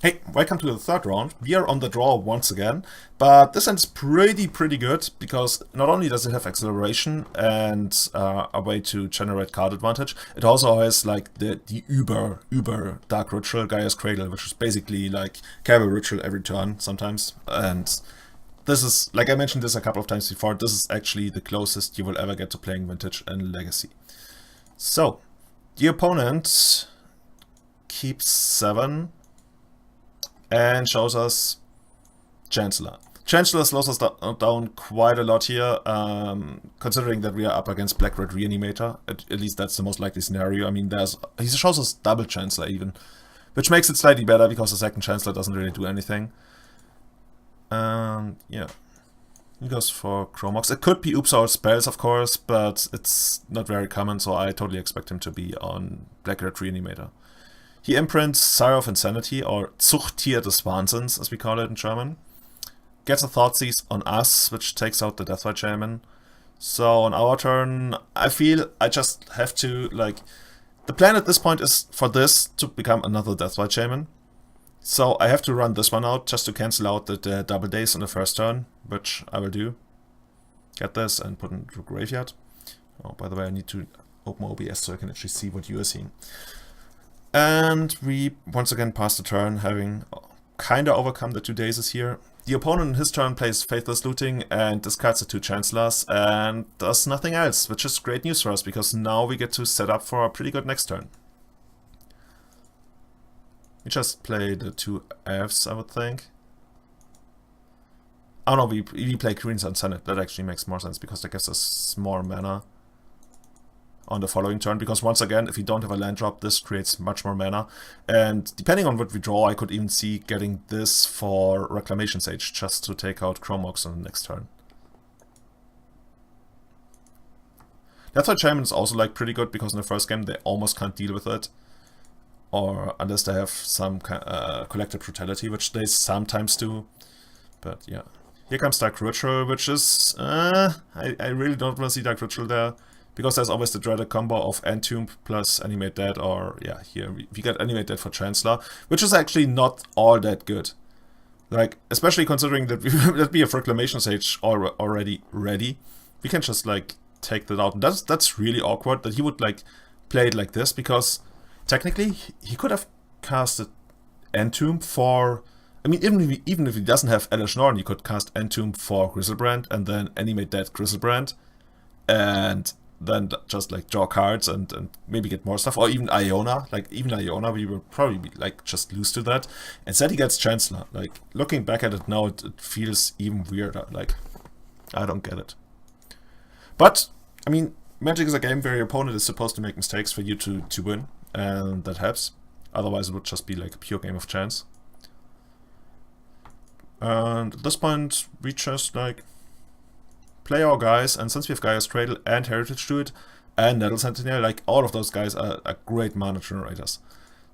Hey, welcome to the third round. We are on the draw once again, but this end's pretty good because not only does it have acceleration and a way to generate card advantage, it also has like the uber dark ritual Gaia's Cradle, which is basically like carry ritual every turn sometimes. And this is, like I mentioned this a couple of times before, this is actually the closest you will ever get to playing Vintage and Legacy. So, the opponent keeps 7 and shows us Chancellor. Chancellor slows us down quite a lot here, considering that we are up against Black Red Reanimator. At least that's the most likely scenario. I mean, he shows us double Chancellor even, which makes it slightly better because the second Chancellor doesn't really do anything. Yeah. He goes for Chromox. It could be Oops All Spells, of course, but it's not very common, so I totally expect him to be on Black Red Reanimator. He imprints Sire of Insanity, or Zuchttier des Wahnsinns, as we call it in German. Gets a Thoughtseize on us, which takes out the Deathrite Shaman. So on our turn, I feel I just have to, like... The plan at this point is for this to become another Deathrite Shaman. So I have to run this one out just to cancel out the double days on the first turn, which I will do. Get this and put it into Graveyard. Oh, by the way, I need to open OBS so I can actually see what you are seeing. And we once again pass the turn, having kinda overcome the 2 dazes here. The opponent in his turn plays Faithless Looting and discards the 2 Chancellors and does nothing else, which is great news for us because now we get to set up for a pretty good next turn. We just play the 2 Elves, I would think. Oh no, we play Queen's Senate. That actually makes more sense because that gives us more mana on the following turn, because once again, if we don't have a land drop, this creates much more mana. And depending on what we draw, I could even see getting this for Reclamation Sage, just to take out Chromox on the next turn. Deathrite Shaman is also like pretty good, because in the first game they almost can't deal with it. Or unless they have some Collected Brutality, which they sometimes do. But yeah. Here comes Dark Ritual, which is... I really don't want to see Dark Ritual there. Because there's always the dreaded combo of Entomb plus Animate Dead, or yeah, here we get Animate Dead for Chancellor, which is actually not all that good. Like, especially considering that we have Reclamation Sage already ready, we can just like take that out. And that's really awkward that he would like play it like this, because technically he could have casted Entomb for... I mean, even if he doesn't have Elish Norn, he could cast Entomb for Griselbrand and then Animate Dead Griselbrand, and then just like draw cards and maybe get more stuff, or even Iona. Like even Iona, we will probably be, like just lose to that. Instead he gets Chancellor. Like looking back at it now, it feels even weirder. Like I don't get it. But I mean, Magic is a game where your opponent is supposed to make mistakes for you to win, and that helps. Otherwise it would just be like a pure game of chance. And at this point we just like play our guys, and since we have Gaia's Cradle and Heritage Druid and Nettle Sentinel, like all of those guys are great mana generators.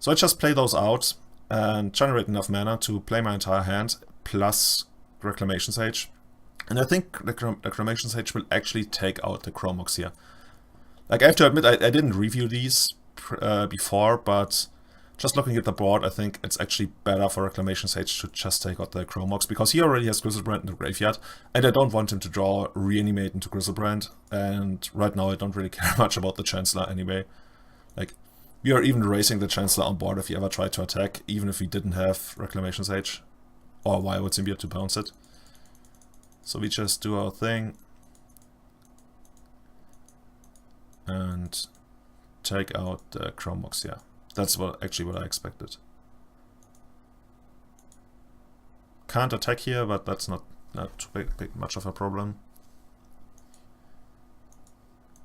So I just play those out and generate enough mana to play my entire hand, plus Reclamation Sage. And I think the Reclamation Sage will actually take out the Chromox here. Like I have to admit, I didn't review these before, but just looking at the board, I think it's actually better for Reclamation Sage to just take out the Chromox, because he already has Griselbrand in the graveyard, and I don't want him to draw Reanimate into Griselbrand, and right now I don't really care much about the Chancellor anyway. Like, we are even racing the Chancellor on board if he ever tried to attack, even if we didn't have Reclamation Sage, or Wild Symbiote to bounce it. So we just do our thing, and take out the Chromox, yeah. That's actually what I expected. Can't attack here, but that's not too much of a problem.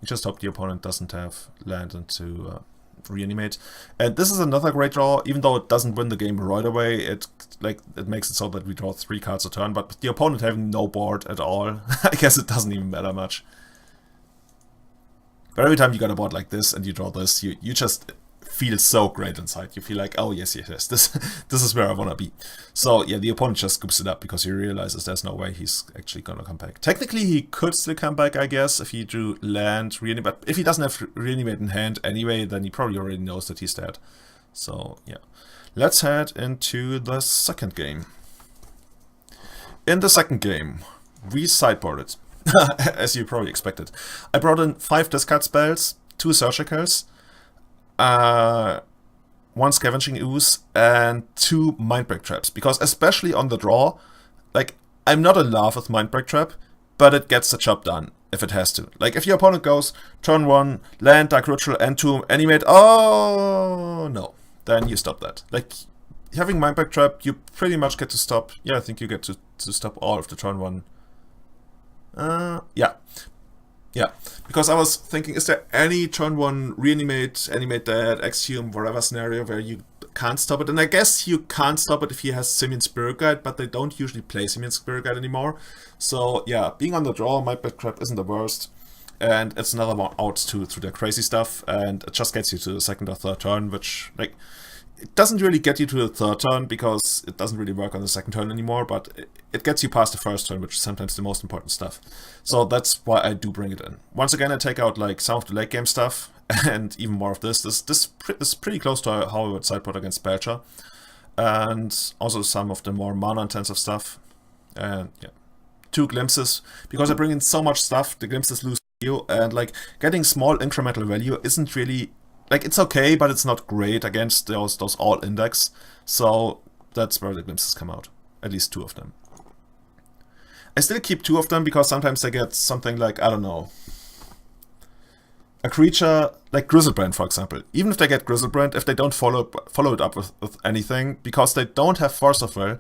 You just hope the opponent doesn't have land into Reanimate. And this is another great draw, even though it doesn't win the game right away. It makes it so that we draw 3 cards a turn, but the opponent having no board at all, I guess it doesn't even matter much. But every time you got a board like this and you draw this, you just feel so great inside. You feel like, oh yes, this is where I wanna be. So yeah, the opponent just scoops it up because he realizes there's no way he's actually gonna come back. Technically he could still come back, I guess, if he drew land, Reanimate, but if he doesn't have Reanimate in hand anyway, then he probably already knows that he's dead. So yeah. Let's head into the second game. In the second game, we sideboarded, as you probably expected. I brought in 5 discard spells, 2 surgicals, 1 scavenging ooze, and 2 mindbreak traps. Because especially on the draw, like, I'm not in love with mindbreak trap, but it gets the job done if it has to. Like, if your opponent goes turn 1, land, Dark Ritual, Entomb, animate, oh no, then you stop that. Like, having mindbreak trap, you pretty much get to stop. Yeah, I think you get to stop all of the turn 1. Yeah, because I was thinking, is there any turn 1 reanimate, animate dead, exhume, whatever scenario where you can't stop it? And I guess you can't stop it if he has Simian Spirit Guide, but they don't usually play Simian Spirit Guide anymore. So yeah, being on the draw, my back trap isn't the worst. And it's another one out through their crazy stuff, and it just gets you to the second or third turn, which, like, it doesn't really get you to the third turn because it doesn't really work on the second turn anymore, but it gets you past the first turn, which is sometimes the most important stuff. So that's why I do bring it in. Once again, I take out like some of the late game stuff and even more of this. This is pretty close to how I would sideboard against Belcher. And also some of the more mana intensive stuff. And yeah, 2 glimpses. Because I bring in so much stuff, the glimpses lose value, and like getting small incremental value isn't really, like, it's okay, but it's not great against those all index. So that's where the glimpses come out. At least 2 of them. I still keep 2 of them because sometimes I get something like, I don't know, a creature like Grizzlebrand, for example. Even if they get Grizzlebrand, if they don't follow it up with anything, because they don't have Force of Will,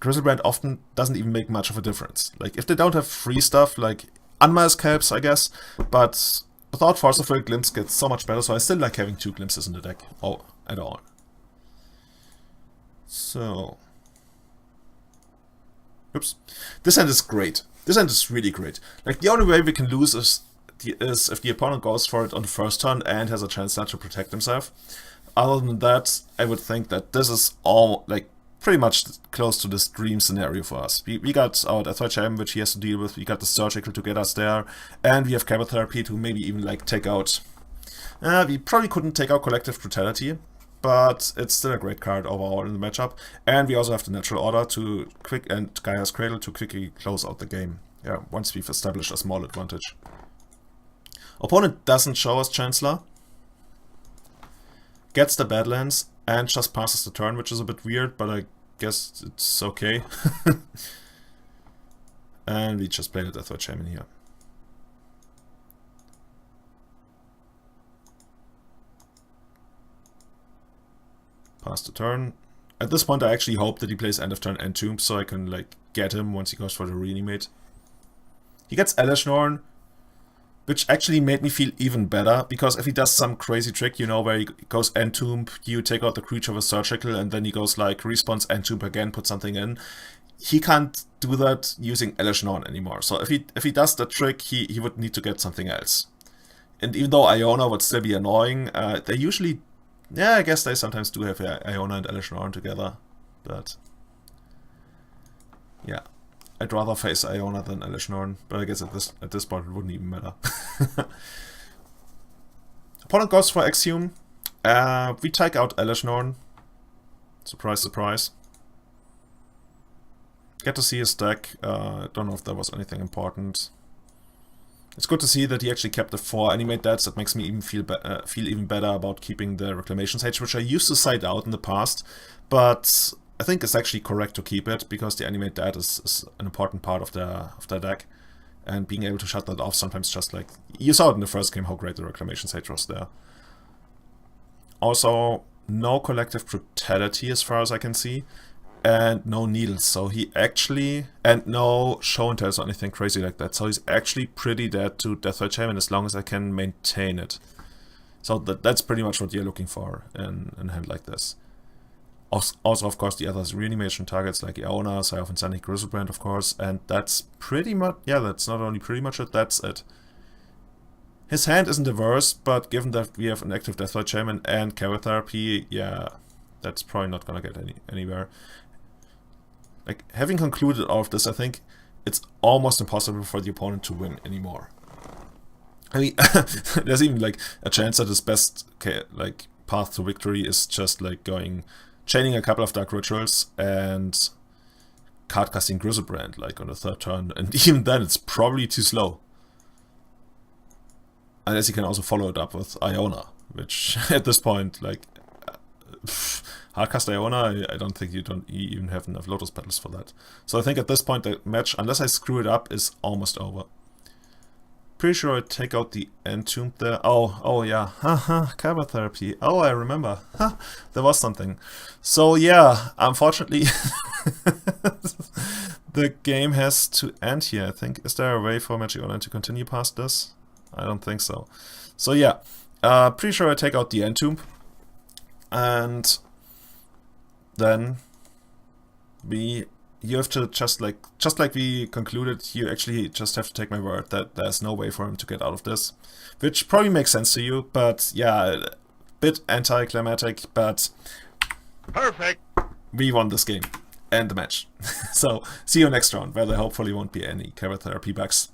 Grizzlebrand often doesn't even make much of a difference. Like, if they don't have free stuff, like Unmask helps, I guess, but without Force of Will, Glimpse gets so much better, so I still like having 2 glimpses in the deck. Oh, at all. So, oops. This hand is great. This hand is really great. Like, the only way we can lose is if the opponent goes for it on the first turn and has a chance not to protect himself. Other than that, I would think that this is all, like, pretty much close to this dream scenario for us. We got our Death Gem, which he has to deal with, we got the Surgical to get us there, and we have Chemotherapy to maybe even, like, take out... we probably couldn't take out Collective Brutality, but it's still a great card overall in the matchup. And we also have the Natural Order to and Gaia's Cradle to quickly close out the game. Yeah, once we've established a small advantage. Opponent doesn't show us Chancellor, gets the Badlands, and just passes the turn, which is a bit weird, but I guess it's okay. And we just play the Death Shaman here. Pass the turn. At this point I actually hope that he plays end of turn Entomb, so I can, like, get him once he goes for the reanimate. He gets Elishnorn, which actually made me feel even better, because if he does some crazy trick, you know, where he goes Entomb, you take out the creature with Surgical, and then he goes like respawns Entomb again, put something in. He can't do that using Elishnorn anymore. So if he does the trick, he would need to get something else. And even though Iona would still be annoying, they usually, yeah, I guess they sometimes do have Iona and Elishnorn together, but yeah. I'd rather face Iona than Elishnorn, but I guess at this point it wouldn't even matter. Opponent goes for Exhume. We take out Elishnorn. Surprise, surprise. Get to see his deck. Don't know if there was anything important. It's good to see that he actually kept the 4 animate deaths. That makes me even feel even better about keeping the Reclamation Sage, which I used to side out in the past, but I think it's actually correct to keep it, because the animate dead is an important part of their deck, and being able to shut that off sometimes, just like you saw it in the first game how great the Reclamation Sage was there. Also, no Collective Brutality as far as I can see, and no Needles, so he actually, and no Show and Tells or anything crazy like that, so he's actually pretty dead to Death Shaman as long as I can maintain it. So that's pretty much what you're looking for in a hand like this. Also, of course, the other reanimation targets like Iona, Scythe and Sonic Grizzlebrand, of course, and that's pretty much, yeah, that's not only pretty much it, that's it. His hand isn't the worst, but given that we have an active Death Shaman and Chemotherapy, yeah, that's probably not gonna get anywhere. Like, having concluded all of this, I think it's almost impossible for the opponent to win anymore. I mean, there's even like a chance that his best, like, path to victory is just like going chaining a couple of Dark Rituals and card casting Griselbrand like on the 3rd turn, and even then it's probably too slow. Unless you can also follow it up with Iona, which at this point, like, hardcast Iona, I don't think you even have enough Lotus Petals for that. So I think at this point the match, unless I screw it up, is almost over. Pretty sure I take out the Entomb there. Oh yeah, haha, Kyber Therapy. Oh, I remember. There was something. So yeah, unfortunately, the game has to end here, I think. Is there a way for Magic Online to continue past this? I don't think so. So yeah, pretty sure I take out the Entomb. And then you have to just like we concluded, you actually just have to take my word that there's no way for him to get out of this, which probably makes sense to you, but yeah, a bit anticlimactic, but Perfect. we won this game and the match. So see you next round, where there hopefully won't be any Kyber Therapy bugs.